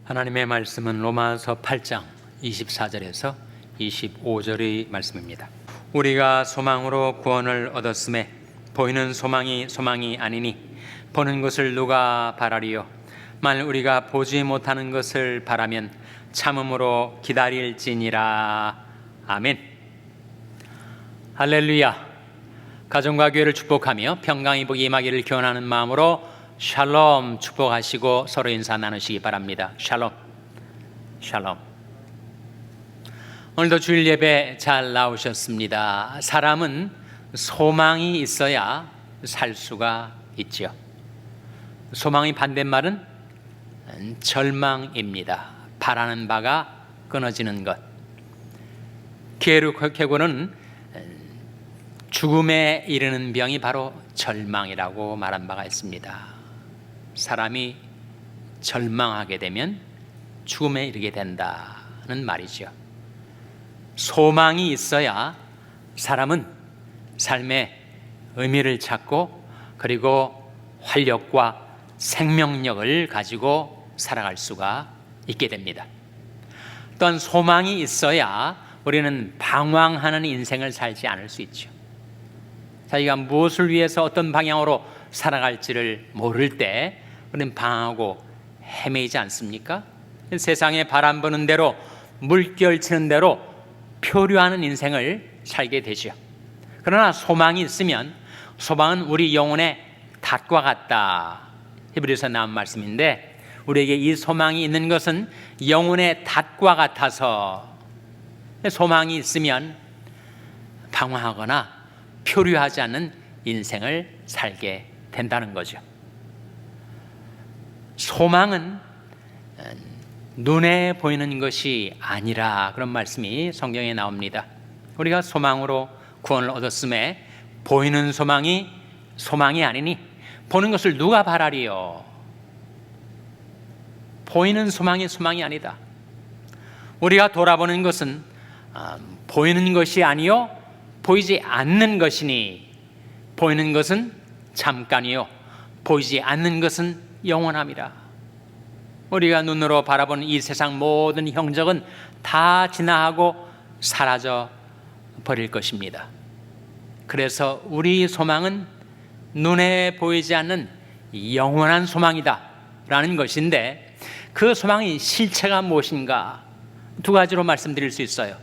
하나님의 말씀은 로마서 8장 24절에서 25절의 말씀입니다. 우리가 소망으로 구원을 얻었음에 보이는 소망이 아니니 보는 것을 누가 바라리요? 만일 우리가 보지 못하는 것을 바라면 참음으로 기다릴지니라. 아멘. 할렐루야. 가정과 교회를 축복하며 평강이 복이 임하기를 기원하는 마음으로 샬롬 축복하시고 서로 인사 나누시기 바랍니다. 샬롬. 샬롬. 오늘도 주일 예배 잘 나오셨습니다. 사람은 소망이 있어야 살 수가 있죠. 소망의 반대말은 절망입니다. 바라는 바가 끊어지는 것. 개로케고는 죽음에 이르는 병이 바로 절망이라고 말한 바가 있습니다. 사람이 절망하게 되면 죽음에 이르게 된다는 말이죠. 소망이 있어야 사람은 삶의 의미를 찾고 그리고 활력과 생명력을 가지고 살아갈 수가 있게 됩니다. 또한 소망이 있어야 우리는 방황하는 인생을 살지 않을 수 있죠. 자기가 무엇을 위해서 어떤 방향으로 살아갈지를 모를 때 우리는 방황하고 헤매이지 않습니까? 세상에 바람 부는 대로 물결 치는 대로 표류하는 인생을 살게 되죠. 그러나 소망이 있으면 소망은 우리 영혼의 닷과 같다. 히브리서 나온 말씀인데 우리에게 이 소망이 있는 것은 영혼의 닷과 같아서 소망이 있으면 방황하거나 표류하지 않는 인생을 살게 된다는 거죠. 소망은 눈에 보이는 것이 아니라 그런 말씀이 성경에 나옵니다. 우리가 소망으로 구원을 얻었음에 보이는 소망이 아니니 보는 것을 누가 바라리요? 보이는 소망이 아니다. 우리가 돌아보는 것은 보이는 것이 아니요 보이지 않는 것이니 보이는 것은 잠깐이요 보이지 않는 것은 영원함이라. 우리가 눈으로 바라보는 이 세상 모든 형적은 다 지나가고 사라져 버릴 것입니다. 그래서 우리 소망은 눈에 보이지 않는 영원한 소망이다 라는 것인데 그 소망의 실체가 무엇인가? 두 가지로 말씀드릴 수 있어요.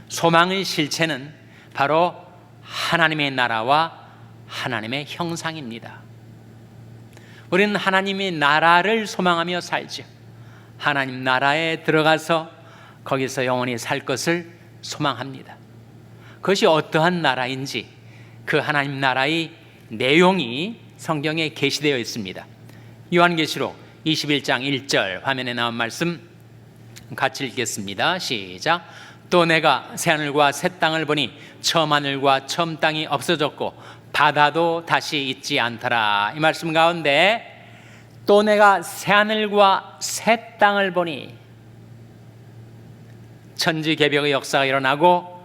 소망의 실체는 바로 하나님의 나라와 하나님의 형상입니다. 우리는 하나님의 나라를 소망하며 살죠. 하나님 나라에 들어가서 거기서 영원히 살 것을 소망합니다. 그것이 어떠한 나라인지 그 하나님 나라의 내용이 성경에 게시되어 있습니다. 요한계시록 21장 1절 화면에 나온 말씀 같이 읽겠습니다. 시작. 또 내가 새하늘과 새 땅을 보니 처음 하늘과 처음 땅이 없어졌고 바다도 다시 있지 않더라. 이 말씀 가운데 또 내가 새하늘과 새 땅을 보니 천지개벽의 역사가 일어나고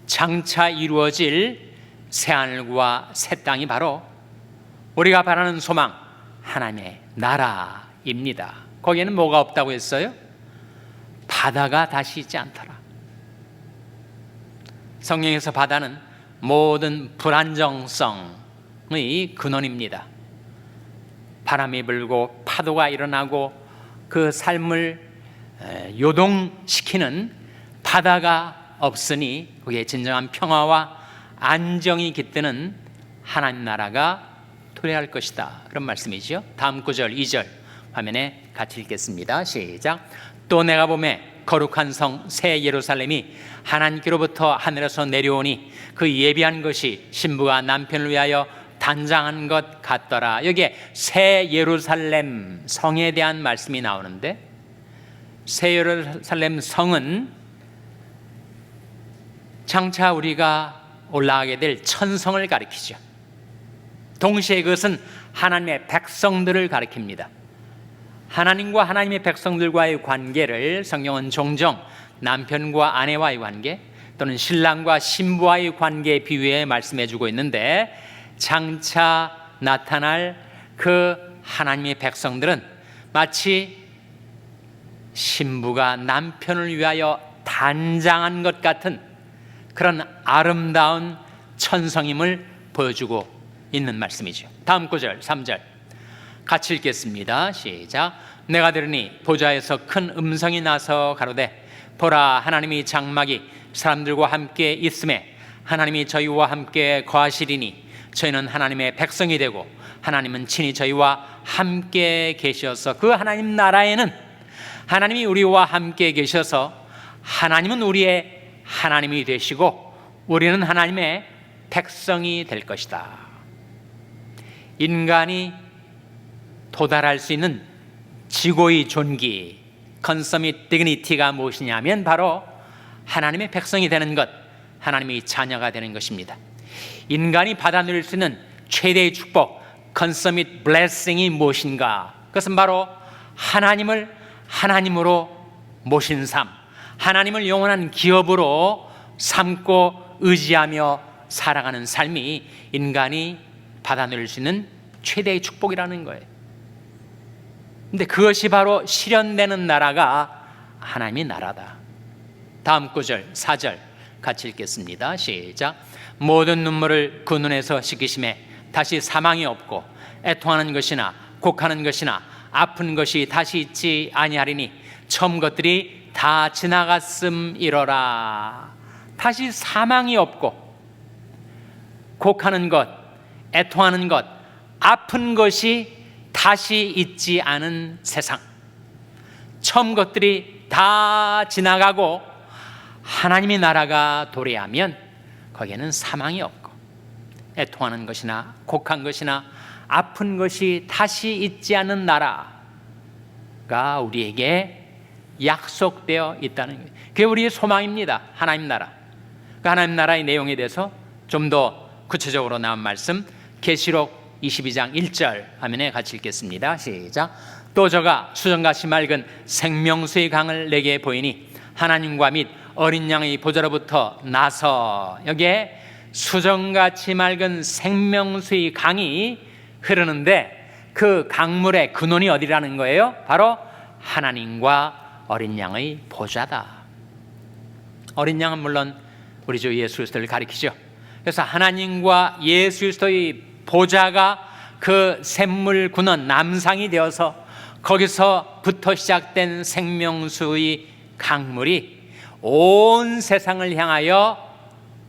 장차 이루어질 새하늘과 새 땅이 바로 우리가 바라는 소망 하나님의 나라입니다. 거기에는 뭐가 없다고 했어요? 바다가 다시 있지 않더라. 성경에서 바다는 모든 불안정성의 근원입니다. 바람이 불고 파도가 일어나고 그 삶을 요동시키는 바다가 없으니 그게 진정한 평화와 안정이 깃드는 하나님 나라가 도래할 것이다. 그런 말씀이죠. 다음 구절 2절 화면에 같이 읽겠습니다. 시작. 또 내가 보매 거룩한 성 새 예루살렘이 하나님께로부터 하늘에서 내려오니 그 예비한 것이 신부가 남편을 위하여 단장한 것 같더라. 여기에 새 예루살렘 성에 대한 말씀이 나오는데 새 예루살렘 성은 장차 우리가 올라가게 될 천성을 가리키죠. 동시에 그것은 하나님의 백성들을 가리킵니다. 하나님과 하나님의 백성들과의 관계를 성경은 종종 남편과 아내와의 관계 또는 신랑과 신부와의 관계에 비유해 말씀해 주고 있는데 장차 나타날 그 하나님의 백성들은 마치 신부가 남편을 위하여 단장한 것 같은 그런 아름다운 천성임을 보여주고 있는 말씀이죠. 다음 구절 3절 같이 읽겠습니다. 시작. 내가 들으니 보좌에서 큰 음성이 나서 가로되 보라, 하나님이 장막이 사람들과 함께 있음에 하나님이 저희와 함께 거하시리니 저희는 하나님의 백성이 되고 하나님은 친히 저희와 함께 계셔서 그 하나님 나라에는 하나님이 우리와 함께 계셔서 하나님은 우리의 하나님이 되시고 우리는 하나님의 백성이 될 것이다. 인간이 도달할 수 있는 지고의 존귀, 컨서밋 디그니티가 무엇이냐면 바로 하나님의 백성이 되는 것, 하나님의 자녀가 되는 것입니다. 인간이 받아 누릴 수 있는 최대의 축복, 컨서밋 블레싱이 무엇인가? 그것은 바로 하나님을 하나님으로 모신 삶, 하나님을 영원한 기업으로 삼고 의지하며 살아가는 삶이 인간이 받아 누릴 수 있는 최대의 축복이라는 거예요. 근데 그것이 바로 실현되는 나라가 하나님의 나라다. 다음 구절 4절 같이 읽겠습니다. 시작. 모든 눈물을 그 눈에서 씻기심에 다시 사망이 없고 애통하는 것이나 곡하는 것이나 아픈 것이 다시 있지 아니하리니 처음 것들이 다 지나갔음이로라. 다시 사망이 없고 곡하는 것, 애통하는 것, 아픈 것이 다시 있지 않은 세상, 처음 것들이 다 지나가고 하나님의 나라가 도래하면 거기에는 사망이 없고 애통하는 것이나 곡한 것이나 아픈 것이 다시 있지 않은 나라가 우리에게 약속되어 있다는 거예요. 그게 우리의 소망입니다. 하나님 나라. 그 하나님 나라의 내용에 대해서 좀 더 구체적으로 나온 말씀 계시록 22장 1절 화면에 같이 읽겠습니다. 시작. 또 저가 수정같이 맑은 생명수의 강을 내게 보이니 하나님과 및 어린 양의 보좌로부터 나서, 여기에 수정같이 맑은 생명수의 강이 흐르는데 그 강물의 근원이 어디라는 거예요? 바로 하나님과 어린 양의 보좌다. 어린 양은 물론 우리 주 예수 그리스도를 가리키죠. 그래서 하나님과 예수 그리스도의 보좌가 그 샘물 근원 남상이 되어서 거기서부터 시작된 생명수의 강물이 온 세상을 향하여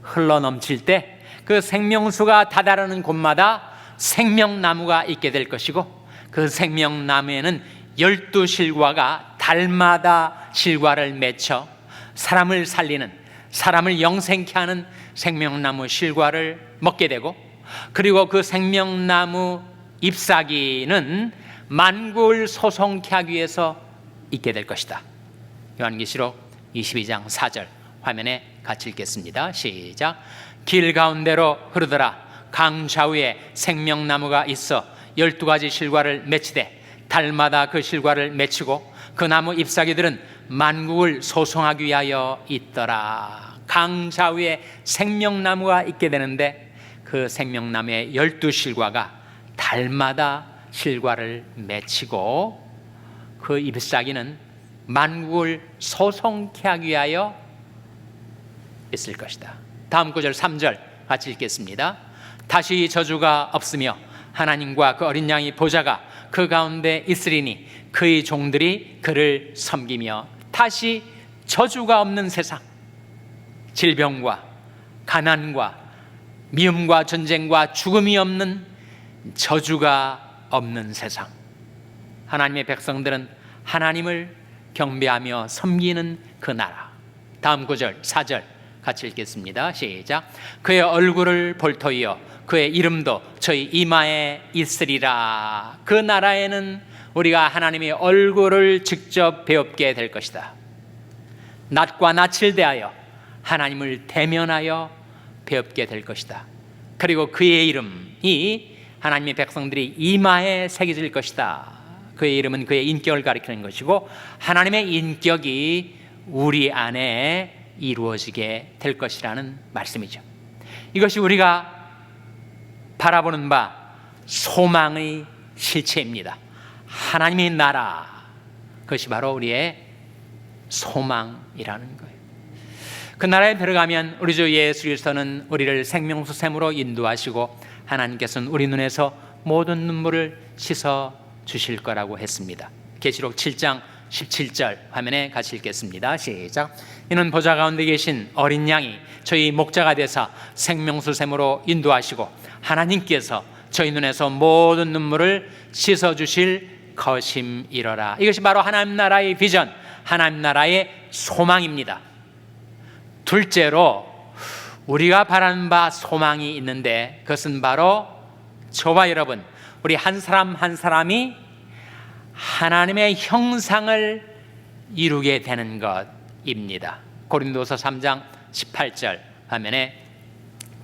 흘러넘칠 때 그 생명수가 다다르는 곳마다 생명나무가 있게 될 것이고 그 생명나무에는 12실과가 달마다 실과를 맺혀 사람을 살리는, 사람을 영생케 하는 생명나무 실과를 먹게 되고, 그리고 그 생명나무 잎사귀는 만국을 소송케 하기 위해서 있게 될 것이다. 요한계시록 22장 4절 화면에 같이 읽겠습니다. 시작. 길 가운데로 흐르더라. 강 좌우에 생명나무가 있어 12가지 실과를 맺히되 달마다 그 실과를 맺히고 그 나무 잎사귀들은 만국을 소송하기 위하여 있더라. 강 좌우에 생명나무가 있게 되는데 그 생명나무의 12실과가 달마다 실과를 맺히고 그 잎사귀는 만국을 소송케 하기 위하여 있을 것이다. 다음 구절 3절 같이 읽겠습니다. 다시 저주가 없으며 하나님과 그 어린 양의 보좌가 그 가운데 있으리니 그의 종들이 그를 섬기며. 다시 저주가 없는 세상, 질병과 가난과 미움과 전쟁과 죽음이 없는, 저주가 없는 세상. 하나님의 백성들은 하나님을 경배하며 섬기는 그 나라. 다음 구절 4절 같이 읽겠습니다. 시작. 그의 얼굴을 볼 터이요 그의 이름도 저희 이마에 있으리라. 그 나라에는 우리가 하나님의 얼굴을 직접 배웁게 될 것이다. 낮과 낯을 대하여 하나님을 대면하여 배웁게 될 것이다. 그리고 그의 이름이 하나님의 백성들이 이마에 새겨질 것이다. 그의 이름은 그의 인격을 가리키는 것이고 하나님의 인격이 우리 안에 이루어지게 될 것이라는 말씀이죠. 이것이 우리가 바라보는 바 소망의 실체입니다. 하나님의 나라, 그것이 바로 우리의 소망이라는 거예요. 그 나라에 들어가면 우리 주 예수 그리스도는 우리를 생명수 샘으로 인도하시고 하나님께서는 우리 눈에서 모든 눈물을 씻어 주실 거라고 했습니다. 계시록 7장 17절 화면에 같이 읽겠습니다. 시작. 이는 보좌 가운데 계신 어린 양이 저희 목자가 되사 생명수 샘으로 인도하시고 하나님께서 저희 눈에서 모든 눈물을 씻어 주실 것임이러라. 이것이 바로 하나님 나라의 비전, 하나님 나라의 소망입니다. 둘째로 우리가 바라는 바 소망이 있는데 그것은 바로 저와 여러분, 우리 한 사람 한 사람이 하나님의 형상을 이루게 되는 것입니다. 고린도서 3장 18절 화면에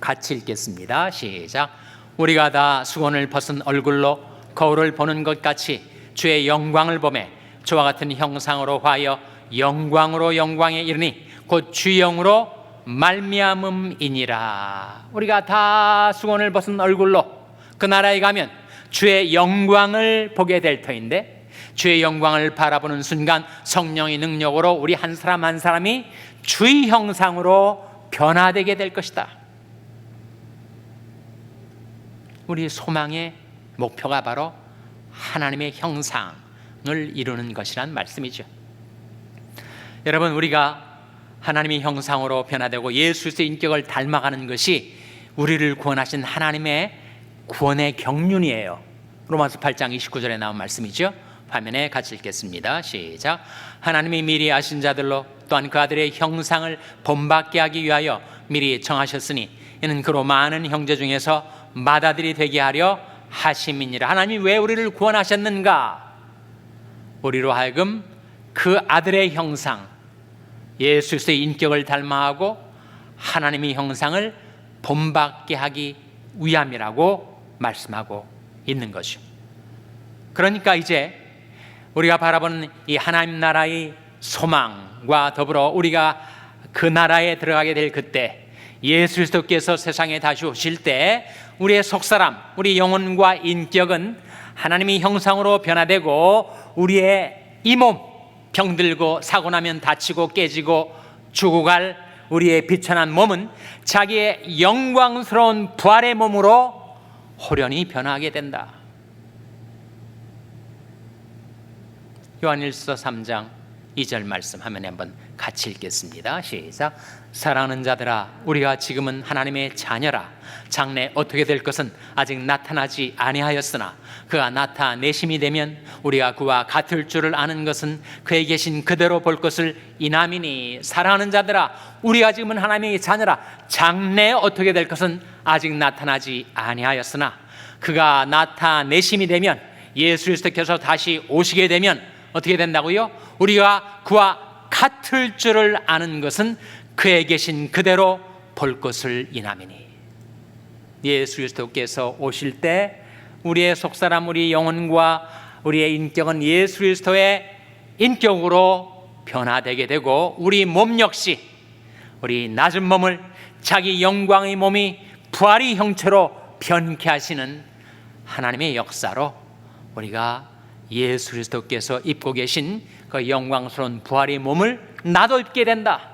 같이 읽겠습니다. 시작. 우리가 다 수건을 벗은 얼굴로 거울을 보는 것 같이 주의 영광을 보매 저와 같은 형상으로 화하여 영광으로 영광에 이르니 곧 주 영으로 말미암음이니라. 우리가 다 수건을 벗은 얼굴로 그 나라에 가면 주의 영광을 보게 될 터인데, 주의 영광을 바라보는 순간 성령의 능력으로 우리 한 사람 한 사람이 주의 형상으로 변화되게 될 것이다. 우리 소망의 목표가 바로 하나님의 형상을 이루는 것이란 말씀이죠. 여러분, 우리가 하나님의 형상으로 변화되고 예수의 인격을 닮아가는 것이 우리를 구원하신 하나님의 구원의 경륜이에요. 로마서 8장 29절에 나온 말씀이죠. 화면에 같이 읽겠습니다. 시작. 하나님이 미리 아신 자들로 또한 그 아들의 형상을 본받게 하기 위하여 미리 정하셨으니 이는 그로 많은 형제 중에서 맏아들이 되게 하려 하심이니라. 하나님이 왜 우리를 구원하셨는가? 우리로 하여금 그 아들의 형상, 예수 그리스도의 인격을 닮아하고 하나님의 형상을 본받게 하기 위함이라고 말씀하고 있는 것이죠. 그러니까 이제 우리가 바라보는 이 하나님 나라의 소망과 더불어 우리가 그 나라에 들어가게 될 그때, 예수 그리스도께서 세상에 다시 오실 때 우리의 속사람, 우리 영혼과 인격은 하나님의 형상으로 변화되고 우리의 이 몸, 병들고 사고 나면 다치고 깨지고 죽어갈 우리의 비천한 몸은 자기의 영광스러운 부활의 몸으로 호련히 변화하게 된다. 요한일서 3장 2절 말씀 화면에 한번 같이 읽겠습니다. 시작. 사랑하는 자들아, 우리가 지금은 하나님의 자녀라. 장래 어떻게 될 것은 아직 나타나지 아니하였으나 그가 나타내심이 되면 우리가 그와 같을 줄을 아는 것은 그에 계신 그대로 볼 것을 이남이니. 사랑하는 자들아, 우리가 지금은 하나님의 자녀라. 장래 어떻게 될 것은 아직 나타나지 아니하였으나 그가 나타내심이 되면, 예수 그리스도께서 다시 오시게 되면 어떻게 된다고요? 우리가 그와 같을 줄을 아는 것은 그에 계신 그대로 볼 것을 이남이니. 예수 그리스도께서 오실 때 우리의 속사람, 우리 영혼과 우리의 인격은 예수 그리스도의 인격으로 변화되게 되고 우리 몸 역시, 우리 낮은 몸을 자기 영광의 몸이 부활의 형체로 변케 하시는 하나님의 역사로 우리가 예수 그리스도께서 입고 계신 그 영광스러운 부활의 몸을 나도 입게 된다.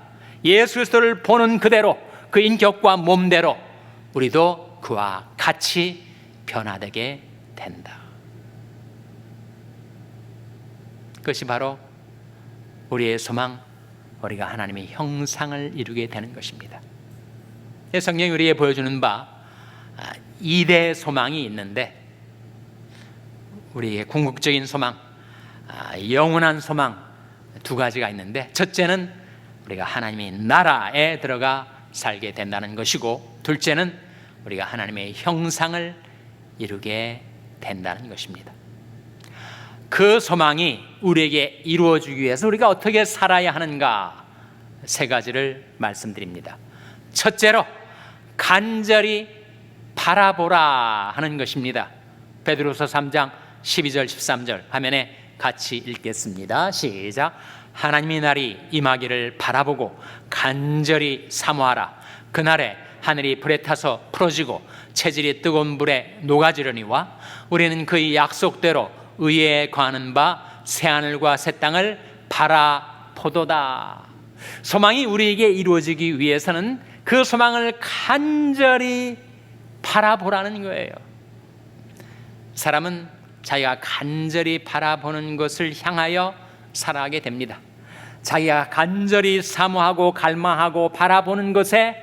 예수 그리스도를 보는 그대로, 그 인격과 몸대로 우리도 그와 같이 변화되게 된다. 그것이 바로 우리의 소망, 우리가 하나님의 형상을 이루게 되는 것입니다. 성경이 우리에게 보여주는 바 2대 소망이 있는데, 우리의 궁극적인 소망, 영원한 소망 두 가지가 있는데, 첫째는 우리가 하나님의 나라에 들어가 살게 된다는 것이고, 둘째는 우리가 하나님의 형상을 이루게 된다는 것입니다. 그 소망이 우리에게 이루어지기 위해서 우리가 어떻게 살아야 하는가, 세 가지를 말씀드립니다. 첫째로 간절히 바라보라 하는 것입니다. 베드로서 3장 12절 13절 화면에 같이 읽겠습니다. 시작. 하나님의 날이 임하기를 바라보고 간절히 사모하라. 그날에 하늘이 불에 타서 풀어지고 체질이 뜨거운 불에 녹아지려니와 우리는 그의 약속대로 의에 거하는 바 새하늘과 새 땅을 포도다. 소망이 우리에게 이루어지기 위해서는 그 소망을 간절히 바라보라는 거예요. 사람은 자기가 간절히 바라보는 것을 향하여 살아가게 됩니다. 자기가 간절히 사모하고 갈망하고 바라보는 것에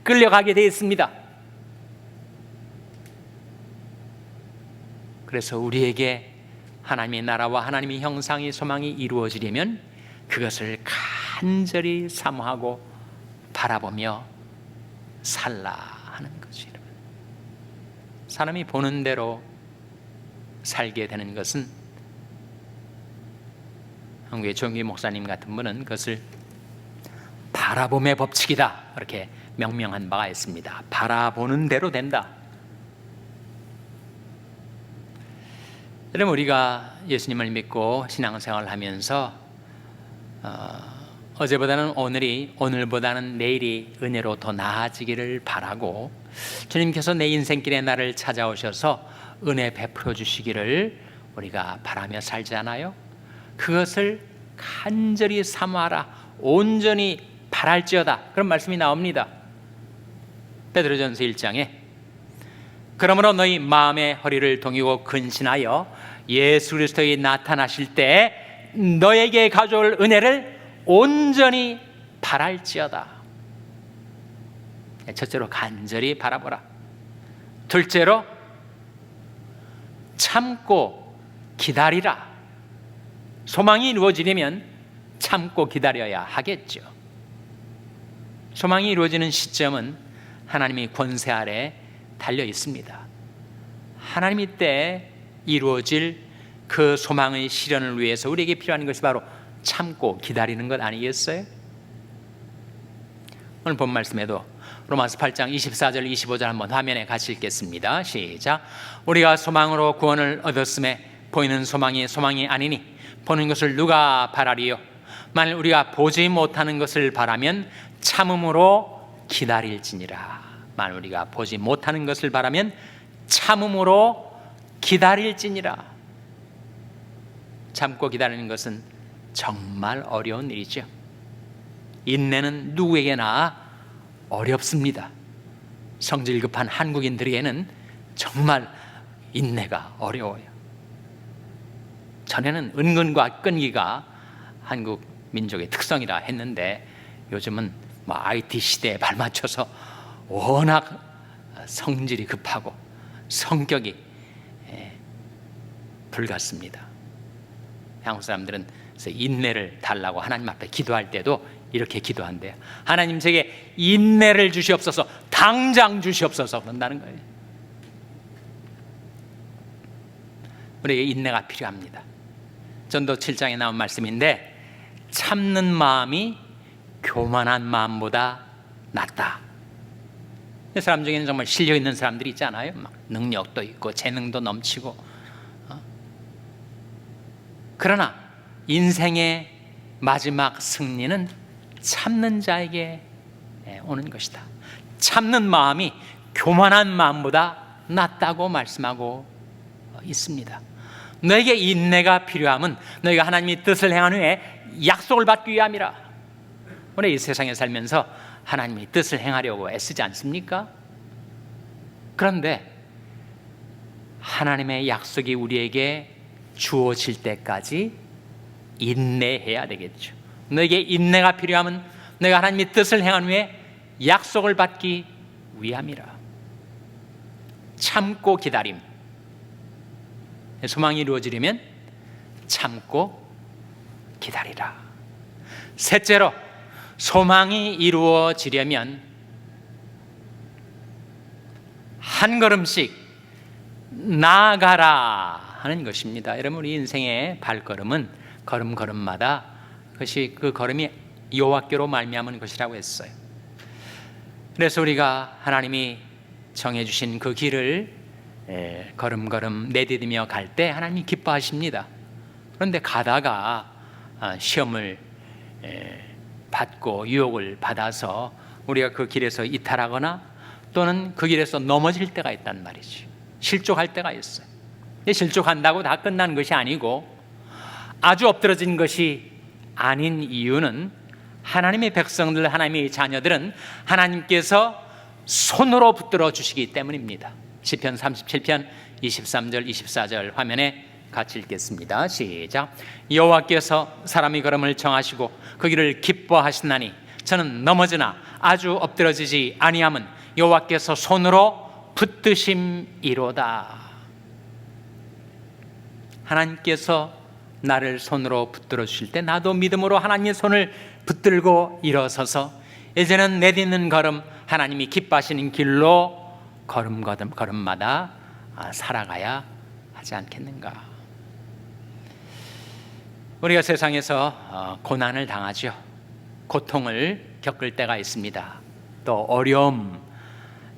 끌려가게 되어 있습니다. 그래서 우리에게 하나님의 나라와 하나님의 형상의 소망이 이루어지려면 그것을 간절히 사모하고 바라보며 살라 하는 거죠. 사람이 보는 대로 살게 되는 것은, 한국의 정규 목사님 같은 분은 그것을 바라봄의 법칙이다 이렇게 명명한 바가 있습니다. 바라보는 대로 된다. 여러분, 우리가 예수님을 믿고 신앙생활을 하면서 어제보다는 오늘보다는 내일이 은혜로 더 나아지기를 바라고, 주님께서 내 인생길에 나를 찾아오셔서 은혜 베풀어 주시기를 우리가 바라며 살지 않아요? 그것을 간절히 사모하라, 온전히 바랄지어다, 그런 말씀이 나옵니다. 베드로전서 1장에 그러므로 너희 마음의 허리를 동이고 근신하여 예수 그리스도의 나타나실 때 너에게 가져올 은혜를 온전히 바랄지어다. 첫째로 간절히 바라보라. 둘째로 참고 기다리라. 소망이 이루어지려면 참고 기다려야 하겠죠. 소망이 이루어지는 시점은 하나님의 권세 아래 달려 있습니다. 하나님의 때에 이루어질 그 소망의 실현을 위해서 우리에게 필요한 것이 바로 참고 기다리는 것 아니겠어요? 오늘 본 말씀에도 로마서 8장 24절 25절 한번 화면에 같이 읽겠습니다. 시작. 우리가 소망으로 구원을 얻었음에 보이는 소망이 아니니 보는 것을 누가 바라리요? 만일 우리가 보지 못하는 것을 바라면 참음으로 기다릴지니라. 만일 우리가 보지 못하는 것을 바라면 참음으로 기다릴지니라. 참고 기다리는 것은 정말 어려운 일이죠. 인내는 누구에게나 어렵습니다. 성질 급한 한국인들에게는 정말 인내가 어려워요. 전에는 은근과 끈기가 한국 민족의 특성이라 했는데 요즘은 IT 시대에 발맞춰서 워낙 성질이 급하고 성격이 불같습니다. 한국 사람들은 인내를 달라고 하나님 앞에 기도할 때도 이렇게 기도한대요. 하나님, 제게 인내를 주시옵소서, 당장 주시옵소서, 그런다는 거예요. 우리에게 인내가 필요합니다. 전도 7장에 나온 말씀인데, 참는 마음이 교만한 마음보다 낫다. 사람 중에는 정말 실력 있는 사람들이 있잖아요. 막 능력도 있고 재능도 넘치고. 그러나 인생의 마지막 승리는 참는 자에게 오는 것이다. 참는 마음이 교만한 마음보다 낫다고 말씀하고 있습니다. 너에게 인내가 필요함은 너희가 하나님의 뜻을 행한 후에 약속을 받기 위함이라. 우리 이 세상에 살면서 하나님의 뜻을 행하려고 애쓰지 않습니까? 그런데 하나님의 약속이 우리에게 주어질 때까지 인내해야 되겠죠. 너에게 인내가 필요하면 너희가 하나님의 뜻을 행한 후에 약속을 받기 위함이라. 참고 기다림. 소망이 이루어지려면 참고 기다리라. 셋째로, 소망이 이루어지려면 한 걸음씩 나아가라 하는 것입니다. 여러분, 우리 인생의 발걸음은 걸음걸음마다 그것이 그 걸음이 여호와께로 말미암은 것이라고 했어요. 그래서 우리가 하나님이 정해주신 그 길을 걸음걸음 내디디며 갈 때 하나님이 기뻐하십니다. 그런데 가다가 시험을 받고 유혹을 받아서 우리가 그 길에서 이탈하거나 또는 그 길에서 넘어질 때가 있단 말이지. 실족할 때가 있어요. 실족한다고 다 끝난 것이 아니고 아주 엎드러진 것이 아닌 이유는 하나님의 백성들, 하나님의 자녀들은 하나님께서 손으로 붙들어 주시기 때문입니다. 시편 37편 23절 24절 화면에 같이 읽겠습니다. 시작. 여호와께서 사람의 걸음을 정하시고 그 길을 기뻐하시나니 저는 넘어지나 아주 엎드러지지 아니함은 여호와께서 손으로 붙드심이로다. 하나님께서 나를 손으로 붙들어 주실 때 나도 믿음으로 하나님의 손을 붙들고 일어서서 이제는 내딛는 걸음 하나님이 기뻐하시는 길로 걸음마다 살아가야 하지 않겠는가. 우리가 세상에서 고난을 당하죠. 고통을 겪을 때가 있습니다. 또 어려움,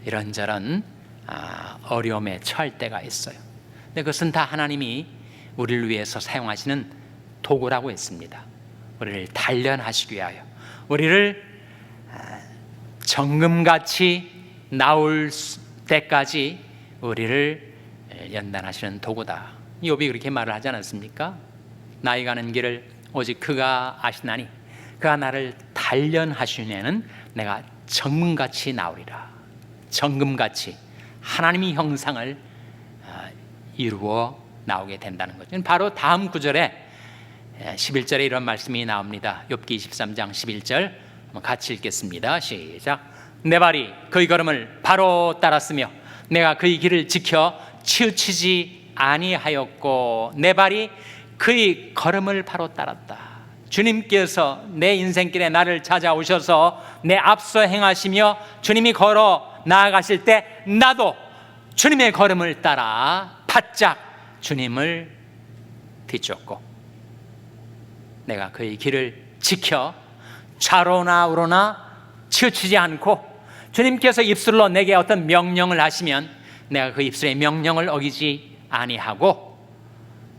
이런저런 어려움에 처할 때가 있어요. 근데 그것은 다 하나님이 우리를 위해서 사용하시는 도구라고 했습니다. 우리를 단련하시기 위하여, 우리를 정금같이 나올 때까지 우리를 연단하시는 도구다. 욥이 그렇게 말을 하지 않았습니까? 나이 가는 길을 오직 그가 아시나니 그가 나를 단련하시면은 내가 정금같이 나오리라. 정금같이 하나님의 형상을 이루어 나오게 된다는 거죠. 바로 다음 구절에 11절에 이런 말씀이 나옵니다. 욥기 23장 11절 같이 읽겠습니다. 시작. 내 발이 그의 걸음을 바로 따랐으며 내가 그의 길을 지켜 치우치지 아니하였고 내 발이 그의 걸음을 바로 따랐다. 주님께서 내 인생길에 나를 찾아오셔서 내 앞서 행하시며 주님이 걸어 나아가실 때 나도 주님의 걸음을 따라 바짝 주님을 뒤쫓고 내가 그의 길을 지켜 좌로나 우로나 치우치지 않고 주님께서 입술로 내게 어떤 명령을 하시면 내가 그 입술의 명령을 어기지 아니하고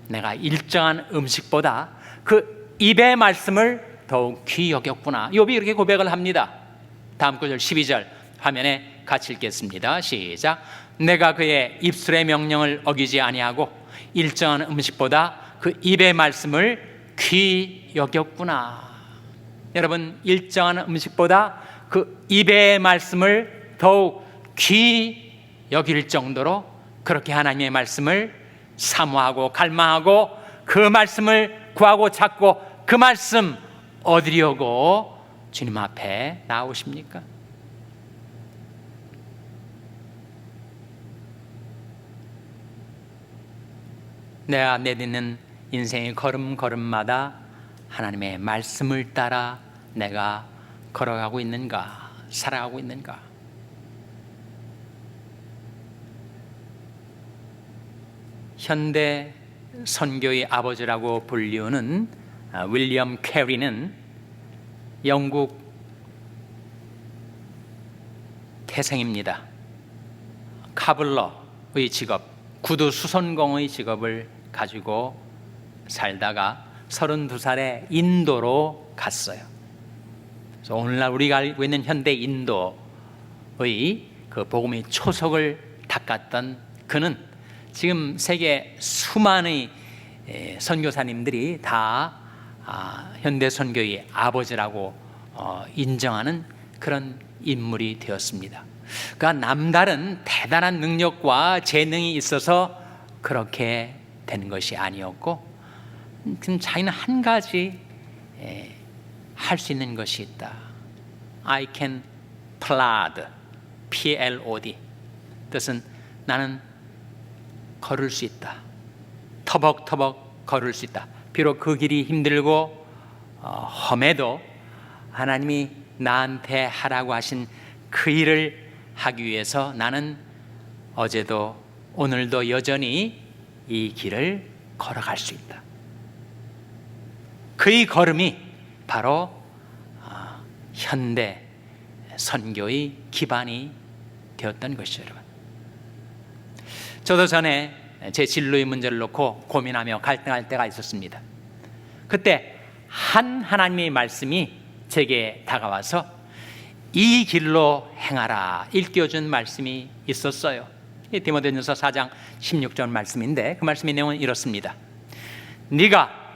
내가 일정한 음식보다 그 입의 말씀을 더욱 귀히 여겼구나. 욥이 이렇게 고백을 합니다. 다음 구절 12절 화면에 같이 읽겠습니다. 시작. 내가 그의 입술의 명령을 어기지 아니하고 일정한 음식보다 그 입의 말씀을 귀히 여겼구나. 여러분, 일정한 음식보다 그 입의 말씀을 더욱 귀히 여길 정도로 그렇게 하나님의 말씀을 사모하고 갈망하고 그 말씀을 구하고 찾고 그 말씀 얻으려고 주님 앞에 나오십니까? 내가 내딛는 인생의 걸음걸음마다 하나님의 말씀을 따라 내가 걸어가고 있는가, 살아가고 있는가? 현대 선교의 아버지라고 불리우는 윌리엄 캐리는 영국 태생입니다. 카블러의 직업, 구두 수선공의 직업을 가지고 살다가 32살에 인도로 갔어요. 그래서 오늘날 우리가 알고 있는 현대 인도의 그 복음의 초석을 닦았던 그는 지금 세계 수많은 선교사님들이 다 현대 선교의 아버지라고 인정하는 그런 인물이 되었습니다. 그가 남다른 대단한 능력과 재능이 있어서 그렇게 된 것이 아니었고, 지금 자기는 한 가지 할 수 있는 것이 있다. I can plod, P-L-O-D. 뜻은 나는 걸을 수 있다. 터벅터벅 걸을 수 있다. 비록 그 길이 힘들고 험해도 하나님이 나한테 하라고 하신 그 일을 하기 위해서 나는 어제도 오늘도 여전히 이 길을 걸어갈 수 있다. 그의 걸음이 바로 현대 선교의 기반이 되었던 것이죠, 여러분. 저도 전에 제 진로의 문제를 놓고 고민하며 갈등할 때가 있었습니다. 그때 한 하나님의 말씀이 제게 다가와서 이 길로 행하라 일깨워준 말씀이 있었어요. 디모데전서 4장 16절 말씀인데 그 말씀의 내용은 이렇습니다. 네가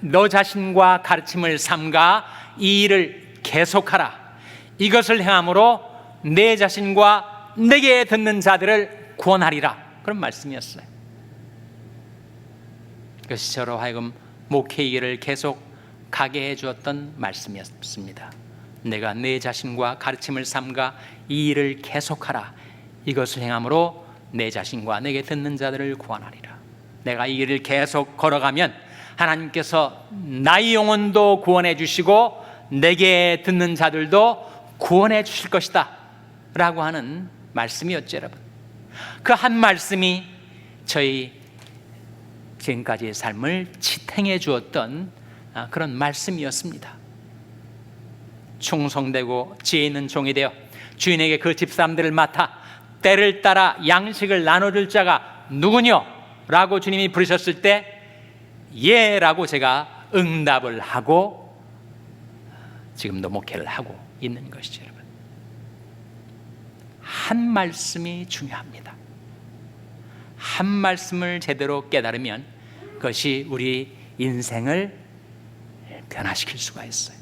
너 자신과 가르침을 삼가 이 일을 계속하라. 이것을 행함으로 내 자신과 내게 듣는 자들을 구원하리라. 그런 말씀이었어요. 그것이 저로 하여금 목회의 길을 계속 가게 해주었던 말씀이었습니다. 내가 내 자신과 가르침을 삼가 이 일을 계속하라. 이것을 행함으로 내 자신과 내게 듣는 자들을 구원하리라. 내가 이 일을 계속 걸어가면 하나님께서 나의 영혼도 구원해 주시고 내게 듣는 자들도 구원해 주실 것이다 라고 하는 말씀이었죠. 여러분, 그 한 말씀이 저희 지금까지의 삶을 지탱해 주었던 그런 말씀이었습니다. 충성되고 지혜 있는 종이 되어 주인에게 그 집사람들을 맡아 때를 따라 양식을 나눠줄 자가 누구뇨? 라고 주님이 부르셨을 때 예 라고 제가 응답을 하고 지금도 목회를 하고 있는 것이죠. 여러분, 한 말씀이 중요합니다. 한 말씀을 제대로 깨달으면 그것이 우리 인생을 변화시킬 수가 있어요.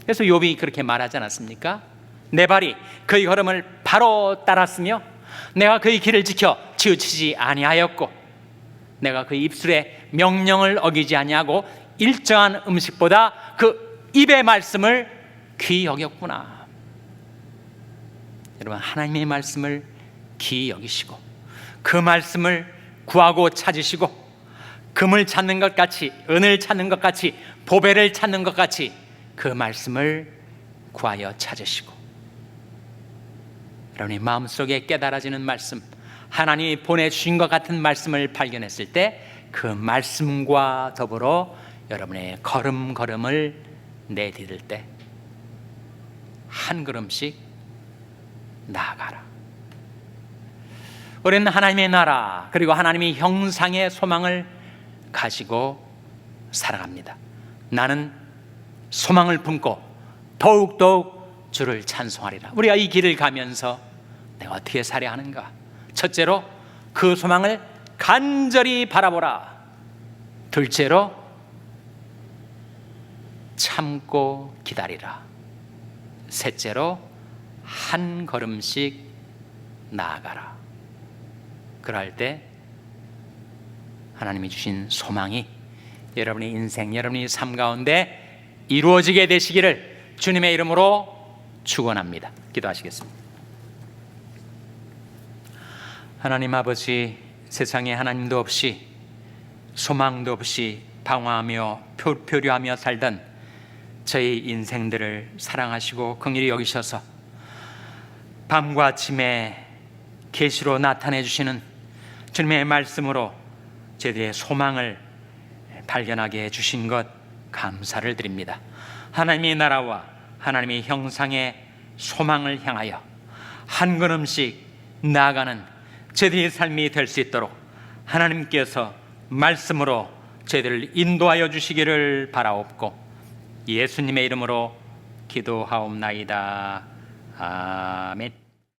그래서 욥이 그렇게 말하지 않았습니까? 내 발이 그의 걸음을 바로 따랐으며 내가 그의 길을 지켜 치우치지 아니하였고 내가 그의 입술의 명령을 어기지 아니하고 일정한 음식보다 그 입의 말씀을 귀히 여겼구나. 여러분, 하나님의 말씀을 귀히 여기시고 그 말씀을 구하고 찾으시고 금을 찾는 것 같이, 은을 찾는 것 같이, 보배를 찾는 것 같이 그 말씀을 구하여 찾으시고 여러분의 마음속에 깨달아지는 말씀, 하나님이 보내주신 것 같은 말씀을 발견했을 때 그 말씀과 더불어 여러분의 걸음걸음을 내디딜 때 한 걸음씩 나아가라. 우리는 하나님의 나라 그리고 하나님의 형상의 소망을 가지고 살아갑니다. 나는 소망을 품고 더욱더욱 주를 찬송하리라. 우리가 이 길을 가면서 내가 어떻게 살아야 하는가? 첫째로 그 소망을 간절히 바라보라. 둘째로 참고 기다리라. 셋째로 한 걸음씩 나아가라. 그럴 때 하나님이 주신 소망이 여러분의 인생, 여러분의 삶 가운데 이루어지게 되시기를 주님의 이름으로 축원합니다. 기도하시겠습니다. 하나님 아버지, 세상에 하나님도 없이 소망도 없이 방황하며 표류하며 살던 저희 인생들을 사랑하시고 긍휼히 여기셔서 밤과 아침에 계시로 나타내 주시는 주님의 말씀으로 저희들의 소망을 발견하게 해주신 것 감사를 드립니다. 하나님의 나라와 하나님의 형상의 소망을 향하여 한 걸음씩 나아가는 저희들의 삶이 될 수 있도록 하나님께서 말씀으로 저희들을 인도하여 주시기를 바라옵고 예수님의 이름으로 기도하옵나이다. 아멘.